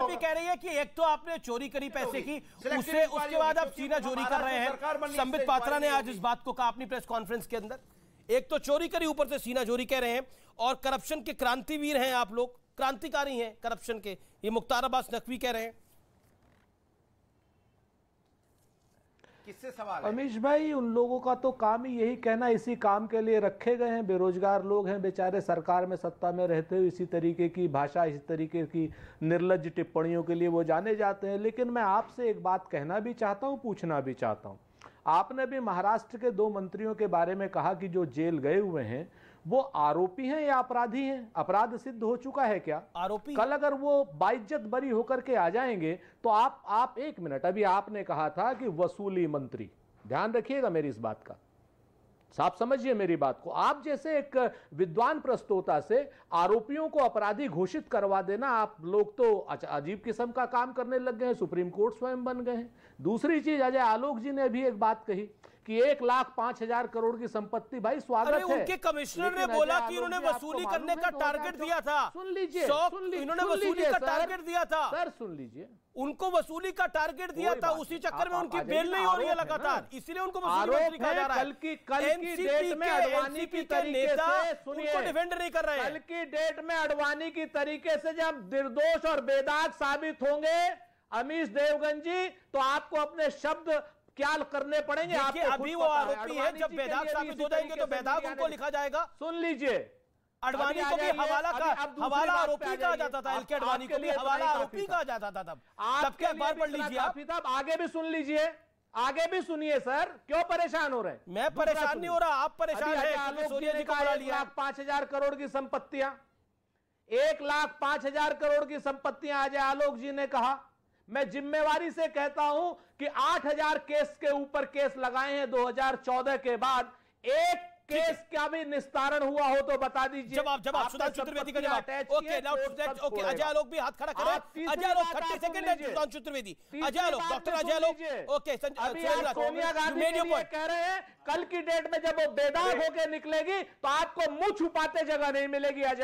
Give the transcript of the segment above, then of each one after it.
BJP कह रही है कि एक तो आपने चोरी करी पैसे की, उसके बाद आप सीना चोरी कर रहे हैं। संबित पात्रा ने आज इस बात को कहा अपनी प्रेस कॉन्फ्रेंस के अंदर, एक तो चोरी करी, ऊपर से सीना चोरी कह रहे हैं। और करप्शन के क्रांतिवीर हैं आप लोग, क्रांतिकारी हैं करप्शन के, ये मुख्तार अब्बास नकवी कह रहे हैं। किससे सवाल है? अमीश भाई, उन लोगों का तो काम ही यही कहना, इसी काम के लिए रखे गए हैं। बेरोजगार लोग हैं बेचारे, सरकार में सत्ता में रहते हुए इसी तरीके की भाषा, इसी तरीके की निर्लज्ज टिप्पणियों के लिए वो जाने जाते हैं। लेकिन मैं आपसे एक बात कहना भी चाहता हूं, पूछना भी चाहता हूं। आपने भी महाराष्ट्र के 2 मंत्रियों के बारे में कहा कि जो जेल गए हुए हैं वो आरोपी हैं या अपराधी हैं? अपराध सिद्ध हो चुका है क्या? आरोपी। कल अगर वो बाइज्जत बरी होकर के आ जाएंगे तो आप एक मिनट, अभी आपने कहा था कि वसूली मंत्री, ध्यान रखिएगा मेरी इस बात का, साफ समझिए मेरी बात को। आप जैसे एक विद्वान प्रस्तोता से आरोपियों को अपराधी घोषित करवा देना, आप लोग तो अजीब किस्म का काम करने लग गए हैं, सुप्रीम कोर्ट स्वयं बन गए हैं। दूसरी चीज, अजय आलोक जी ने भी एक बात कही कि 1,05,000 करोड़ की संपत्ति, भाई स्वागत है। उनके कमिश्नर ने बोला कि उन्होंने वसूली करने का टारगेट दिया था। सुन लीजिए, इन्होंने वसूली का टारगेट दिया था सर, सुन लीजिए, उनको वसूली का टारगेट दिया था, उसी चक्कर में उनकी बेल नहीं हो रही है लगातार, इसीलिए उनको वसूली मंत्री कहा जा रहा है। कल की डेट में अडवाणी की तरीके से, सुनिए, उनको डिफेंड नहीं कर रहे हैं। कल की डेट में अडवाणी की तरीके से जब निर्दोष और बेदाग साबित होंगे अमीश देवगन जी, तो आपको अपने शब्द क्या करने पड़ेंगे। आपको अभी वो आरोपी है, जब बेदाग साबित हो जाएंगे तो बेदाग उनको लिखा जाएगा। सुन लीजिए, अडवाणी को भी हवाला आरोपी कहा जाता था, एलके अडवाणी को भी हवाला आरोपी कहा जाता था। तब के अखबार पढ़ लीजिए आप। आगे भी सुन लीजिए, आगे भी सुनिए सर, क्यों परेशान हो रहे हैं? मैं परेशान नहीं हो रहा, आप परेशान हैं। सोनिया जी को बुला लिया। 1,05,000 करोड़ की संपत्तियां, 1,05,000 करोड़ की संपत्तियां अजय आलोक जी ने कहा। मैं जिम्मेवारी से कहता हूं कि 8,000 केस के ऊपर केस लगाए हैं 2014 के बाद, एक केस का भी निस्तारण हुआ हो तो बता दीजिए। जवाब सुधांशु चतुर्वेदी का जवाब। ओके, अजय आलोक भी हाथ खड़ा करें। अजय आलोक 30 सेकंड है, सुधांशु चतुर्वेदी, अजय आलोक, डॉक्टर अजय आलोक। ओके, सोनिया गांधी कह रहे हैं कल की डेट में जब वो बेदाग होकर निकलेगी तो आपको मुंह छुपाते जगह नहीं मिलेगी। अजय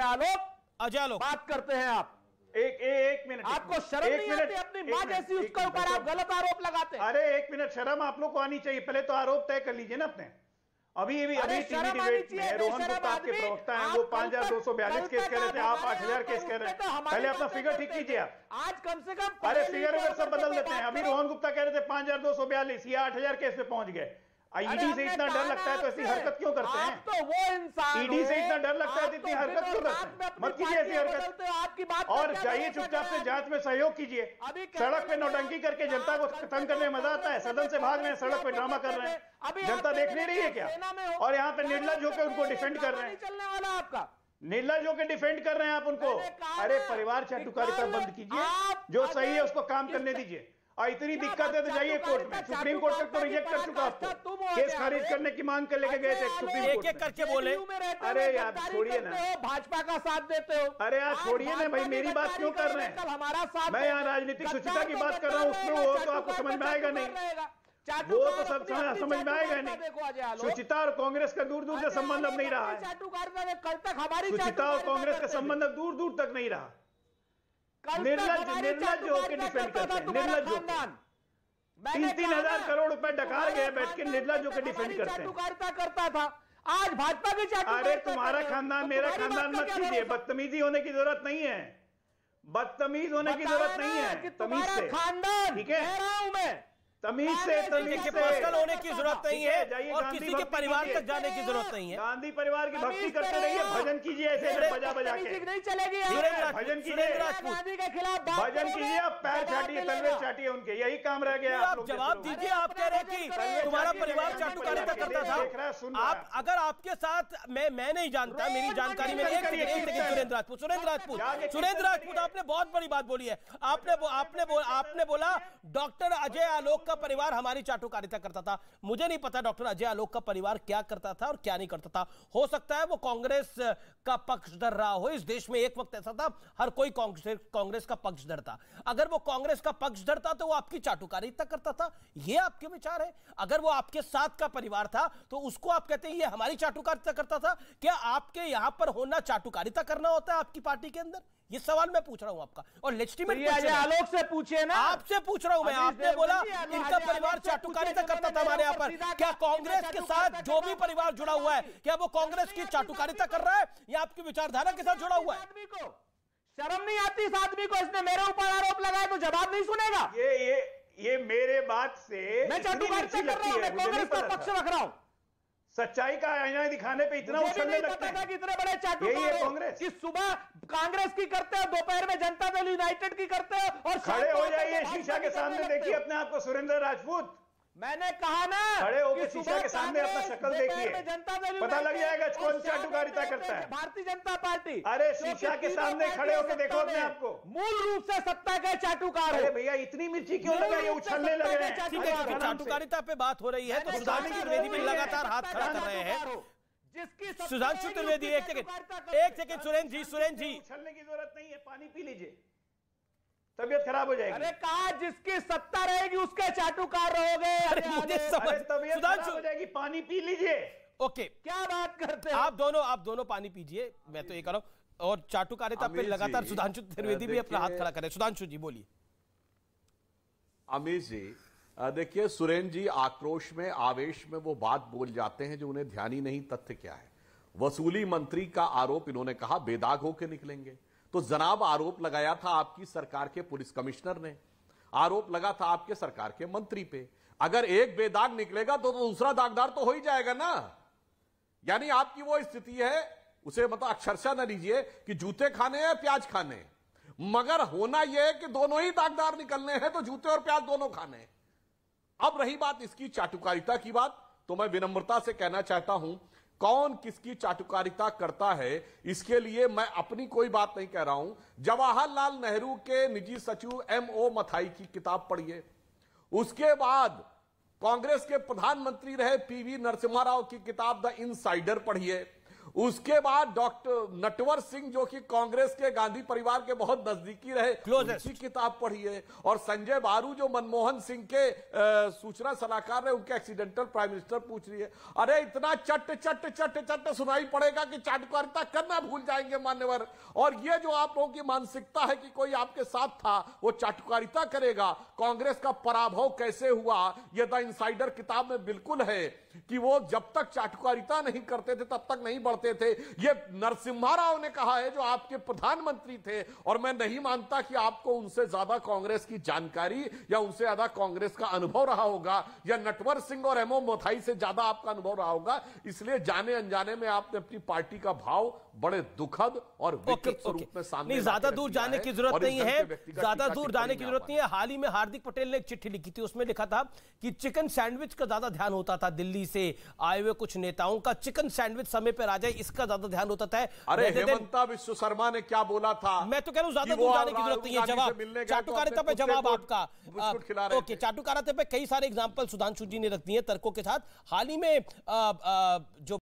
आलोक बात करते हैं आप। एक मिनट, आपको शर्म नहीं आती? अपनी मां जैसी उसके ऊपर आप गलत आरोप लगाते हैं। अरे एक मिनट, शर्म आप लोग को आनी चाहिए। पहले तो आरोप तय कर लीजिए ना अपने। अभी टीवी डिबेट में रोहन गुप्ता आपके प्रवक्ता हैं, वो 5,242 केस कह रहे थे, आप 8,000 केस कह रहे हैं। पहले अपना फिगर ठीक कीजिए आप। आज कम से कम अरे फिगर अगर सब बदल देते हैं। अभी रोहन गुप्ता कह रहे थे 5,242, ये 8,000 केस पे पहुंच गए। ईडी से इतना डर लगता है तो ऐसी हरकत क्यों करते हैं? तो वो इंसान, ईडी से इतना डर लगता है तो इतनी हरकत क्यों करते हैं? मत कीजिए ऐसी हरकत। आपकी बात और जाइए चुपचाप से जांच में सहयोग कीजिए। सड़क पे नौटंकी करके जनता को तंग करने में मजा आता है। सदन से भाग रहे हैं, सड़क पे ड्रामा कर रहे हैं, जनता देख नहीं रही है क्या? और यहाँ पे निर्लज्ज होकर उनको डिफेंड कर रहे हैं। चलने वाला आपका निर्लज्ज होकर डिफेंड कर रहे हैं आप उनको। अरे परिवार चाटुकारिता बंद कीजिए, जो सही है उसको काम करने दीजिए। और इतनी दिक्कत है तो जाइए कोर्ट में। सुप्रीम कोर्ट तक तो रिजेक्ट कर चुका आपको, केस खारिज करने की मांग कर लेके गए थे सुप्रीम कोर्ट। एक करके बोले। अरे यार छोड़िए ना, भाजपा का साथ देते हो। अरे यार छोड़िए ना भाई, मेरी बात क्यों कर रहे हैं? हमारा साथ, मैं यहाँ राजनीतिक शुचिता की बात कर रहा हूँ, उसमें वो तो आपको समझ में आएगा नहीं, वो तो सब समझ में आएगा नहीं। शुचिता और कांग्रेस का दूर दूर से संबंध अब नहीं रहा है। कल तक हमारी शुचिता और कांग्रेस का संबंध अब दूर दूर तक नहीं रहा। निर्लज्ज होकर डिफेंड करते हैं, निर्लज्ज होकर 3,000 करोड़ रुपए डकार गए बैठ के, निर्लज्ज होकर डिफेंड करते हैं। करता था, आज भाजपा की चाटुकारिता। अरे तुम्हारा खानदान मेरा खानदान मत कीजिए। बदतमीजी होने की जरूरत नहीं है, बदतमीज होने की जरूरत नहीं है। तमीज से खानदान, ठीक है, तमीज से पर्सनल होने की जरूरत नहीं है और किसी के परिवार तक जाने की जरूरत नहीं है। गांधी परिवार की भक्ति करते रहिए, भजन कीजिए ऐसे बजा बजा के, नहीं चलेगी। भजन कीजिए, गांधी के खिलाफ भजन कीजिए, आप पैर चाटिए, तलवे चाटिए उनके, यही काम रह गया। आप जवाब दीजिए। आप कह रहे हैं कि तुम्हारा परिवार चाटुकारिता करता था। आप अगर आपके साथ मैं नहीं जानता, मेरी जानकारी में सुरेंद्र राजपूत आपने बहुत बड़ी बात बोली है। आपने बोला डॉक्टर अजय आलोक का परिवार हमारी चाटुकारिता करता था। मुझे नहीं पता डॉक्टर अजय आलोक का परिवार क्या करता था और क्या नहीं करता था। हो सकता है वो कांग्रेस का पक्षधर रहा हो। इस देश में एक वक्त ऐसा था हर कोई कांग्रेस का पक्षधर था। अगर वो कांग्रेस का पक्षधर था तो वो आपकी चाटुकारिता करता था, ये आपके विचार है। अगर वो आपके साथ का परिवार था तो उसको आप कहते हैं ये हमारी चाटुकारिता करता था। क्या आपके यहां पर होना चाटुकारिता करना होता है आपकी पार्टी के अंदर? ये सवाल मैं पूछ रहा हूं आपका, और लेजिटिमेट आलोक से पूछिए ना, आपसे पूछ रहा हूं मैं। आपने बोला इनका परिवार चाटुकारिता करता था हमारे यहाँ पर, क्या कांग्रेस के साथ जो भी परिवार जुड़ा हुआ है क्या वो कांग्रेस की चाटुकारिता कर रहा है या आपकी विचारधारा के साथ जुड़ा हुआ है? आदमी को शर्म नहीं आती इस आदमी को, इसने मेरे ऊपर आरोप लगाया तो जवाब नहीं सुनेगा। ये मेरे बात से मैं चाटुकारिता कर रहा हूं, मैं कांग्रेस का पक्ष रख रहा हूं। सच्चाई का आईना दिखाने पे इतना उछलने लगता है कि इतने बड़े चाटुकार कांग्रेस कि सुबह कांग्रेस की करते हो, दोपहर में जनता दल यूनाइटेड की करते हो, और खड़े हो जाइए शीशा के सामने, देखिए अपने आप को सुरेंद्र राजपूत। मैंने कहा ना, खड़े होकर शीशा के सामने अपना शक्ल देखिए, पता लग जाएगा कौन चाटुकारिता करता है। भारतीय जनता पार्टी। अरे शीशा के सामने खड़े होकर देखो अपने आप को, मूल रूप से सत्ता के चाटुकार। अरे भैया इतनी मिर्ची क्यों लगा, ये उछलने लग रहे हैं। ठीक है, चाटुकारिता पे बात हो रही है तो सुधांशु त्रिवेदी भी लगातार हाथ खड़ा कर रहे हैं। सुधांशु त्रिवेदी एक सेकंड सुरेंद्र जी उछलने की जरूरत नहीं है, पानी पी लीजिए, तबीयत खराब हो जाएगी। अरे कहा जिसकी सत्ता रहेगी उसके चाटुकार रहोगे। तबीयत खराब हो जाएगी, पानी पी लीजिए। ओके, क्या बात करते हैं आप दोनों पानी पीजिए, मैं तो ये कर रहा हूं। और चाटुकारिता पे लगातार सुधांशु त्रिवेदी भी अपना हाथ खड़ा करे। सुधांशु जी बोलिए। अमित जी देखिए, सुरेंद्र जी आक्रोश में आवेश में वो बात बोल जाते हैं जो उन्हें ध्यान ही नहीं। तथ्य क्या है? वसूली मंत्री का आरोप इन्होंने कहा बेदाग होकर निकलेंगे, तो जनाब आरोप लगाया था आपकी सरकार के पुलिस कमिश्नर ने, आरोप लगा था आपके सरकार के मंत्री पे। अगर एक बेदाग निकलेगा तो दूसरा दागदार तो हो ही जाएगा ना। यानी आपकी वो स्थिति है, उसे मतलब अक्षरशः न लीजिए कि जूते खाने हैं प्याज खाने, मगर होना यह है कि दोनों ही दागदार निकलने हैं, तो जूते और प्याज दोनों खाने हैं। अब रही बात इसकी चाटुकारिता की बात, तो मैं विनम्रता से कहना चाहता हूं, कौन किसकी चाटुकारिता करता है इसके लिए मैं अपनी कोई बात नहीं कह रहा हूं। जवाहरलाल नेहरू के निजी सचिव M.O. मथाई की किताब पढ़िए, उसके बाद कांग्रेस के प्रधानमंत्री रहे P.V. नरसिम्हा राव की किताब द इनसाइडर पढ़िए, उसके बाद डॉक्टर नटवर सिंह जो कि कांग्रेस के गांधी परिवार के बहुत नजदीकी रहे, उनकी किताब पढ़िए, और संजय बारू जो मनमोहन सिंह के सूचना सलाहकार रहे, उनके एक्सीडेंटल प्राइम मिनिस्टर पूछ रही है। अरे इतना चट चट चट चट सुनाई पड़ेगा कि चाटुकारिता करना भूल जाएंगे मान्यवर। और ये जो आप लोगों की मानसिकता है कि कोई आपके साथ था वो चाटुकारिता करेगा, कांग्रेस का पराभव कैसे हुआ ये द इनसाइडर किताब में बिल्कुल है कि वो जब तक चाटुकारिता नहीं करते थे तब तक नहीं बढ़ते थे। ये नरसिम्हा राव ने कहा है जो आपके प्रधानमंत्री थे, और मैं नहीं मानता कि आपको उनसे ज्यादा कांग्रेस की जानकारी या उनसे ज्यादा कांग्रेस का अनुभव रहा होगा, या नटवर सिंह और M.O. मथाई से ज्यादा आपका अनुभव रहा होगा। इसलिए जाने अनजाने में आपने अपनी पार्टी का भाव बड़े दुखद और विकृत स्वरूप में सामने, ज्यादा दूर जाने की जरूरत नहीं है, ज्यादा दूर जाने की जरूरत नहीं है। हाल ही में हार्दिक पटेल ने एक चिट्ठी लिखी थी, उसमें लिखा था कि चिकन सैंडविच का ज्यादा ध्यान होता था, दिल्ली से आए हुए कुछ नेताओं का चिकन सैंडविच समय पर आ जाए इसका ज्यादा ध्यान होता था। अरे हेमंता विश्व शर्मा ने क्या बोला था? मैं तो कह रहा हूं ज्यादा दूर जाने की जरूरत नहीं है। जवाब चाटुकारिता पे जवाब आपका, ओके, चाटुकारिता पे कई सारे एग्जांपल सुधांशु जी ने रख दिए तर्कों के साथ। हाल ही में जो